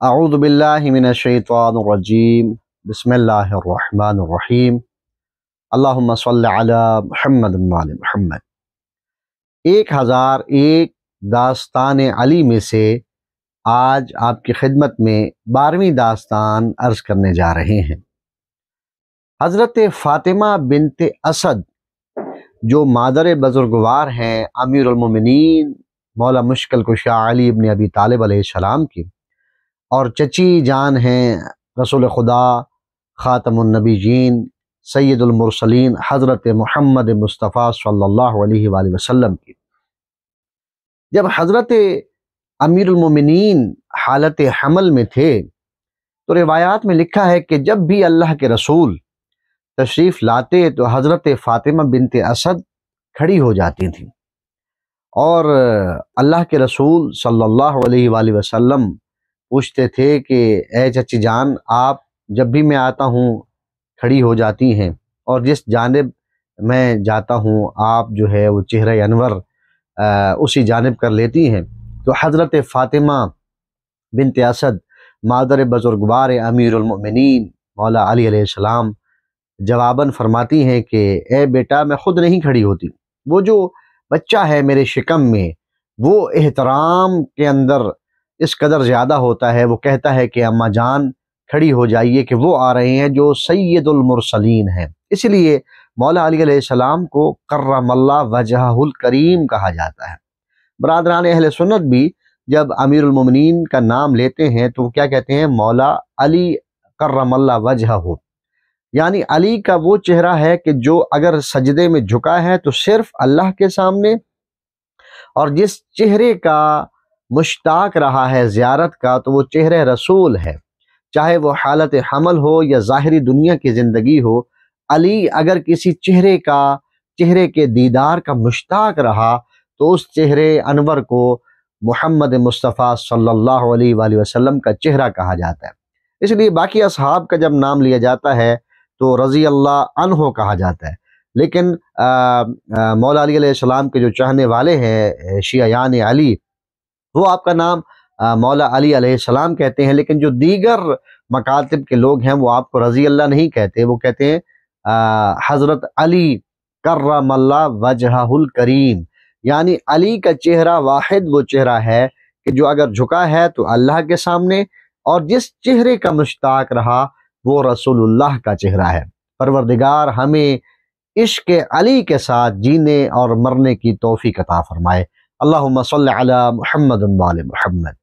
اعوذ باللہ من الشیطان الرجیم بسم اللہ الرحمن الرحیم اللہم صلی علی محمد وعلی محمد۔ 1001 داستان علی میں سے آج آپ کی خدمت میں 12ویں داستان عرض کرنے جا رہے ہیں۔ حضرت فاطمہ بنت اسد جو مادر بزرگوار ہیں امیر المومنین مولا مشکل کشا علی ابن ابی طالب علیہ السلام کی، اور چچی جان ہیں رسول خدا خاتم النبیین سید المرسلین حضرت محمد مصطفیٰ صلی اللہ علیہ وآلہ وسلم کی، جب حضرت امیر المومنین حالت حمل میں تھے تو روایات میں لکھا ہے کہ جب بھی اللہ کے رسول تشریف لاتے تو حضرت فاطمہ بنت اسد کھڑی ہو جاتی تھیں، اور اللہ کے رسول صلی اللہ علیہ وآلہ وسلم پوچھتے تھے کہ اے چچی جان، آپ جب بھی میں آتا ہوں کھڑی ہو جاتی ہیں، اور جس جانب میں جاتا ہوں آپ جو ہے وہ چہرہ انور اسی جانب کر لیتی ہیں۔ تو حضرت فاطمہ بنت اسد مادر بزرگوار امیر المؤمنین مولا علی علیہ السلام جواباً فرماتی ہیں کہ اے بیٹا، میں خود نہیں کھڑی ہوتی، وہ جو بچہ ہے میرے شکم میں وہ احترام کے اندر اس قدر زیادہ ہوتا ہے، وہ کہتا ہے کہ اماں جان کھڑی ہو جائیے کہ وہ آ رہے ہیں جو سید المرسلین ہیں۔ اس لیے مولا علی علیہ السلام کو کرم اللہ وجہہ الکریم کہا جاتا ہے۔ برادران اہل سنت بھی جب امیر المومنین کا نام لیتے ہیں تو کیا کہتے ہیں؟ مولا علی کرم اللہ وجہہ، یعنی علی کا وہ چہرہ ہے کہ جو اگر سجدے میں جھکا ہے تو صرف اللہ کے سامنے، اور جس چہرے کا مشتاق رہا ہے زیارت کا تو وہ چہرہ رسول ہے، چاہے وہ حالت حمل ہو یا ظاہری دنیا کی زندگی ہو۔ علی اگر کسی چہرے کے دیدار کا مشتاق رہا تو اس چہرے انور کو محمد مصطفیٰ صلی اللہ علیہ وآلہ وسلم کا چہرہ کہا جاتا ہے۔ اس لیے باقی اصحاب کا جب نام لیا جاتا ہے تو رضی اللہ عنہ کہا جاتا ہے، لیکن مولا علی علیہ السلام کے جو چاہنے والے ہیں شیعیان علی، وہ آپ کا نام مولا علی علیہ السلام کہتے ہیں، لیکن جو دیگر مکاتب کے لوگ ہیں وہ آپ کو رضی اللہ نہیں کہتے، وہ کہتے ہیں حضرت علی کرم اللہ وجہہ الکریم، یعنی علی کا چہرہ واحد وہ چہرہ ہے کہ جو اگر جھکا ہے تو اللہ کے سامنے، اور جس چہرے کا مشتاق رہا وہ رسول اللہ کا چہرہ ہے۔ پروردگار ہمیں عشق علی کے ساتھ جینے اور مرنے کی توفیق عطا فرمائے۔ اللہم صلی علی محمد وعلی محمد۔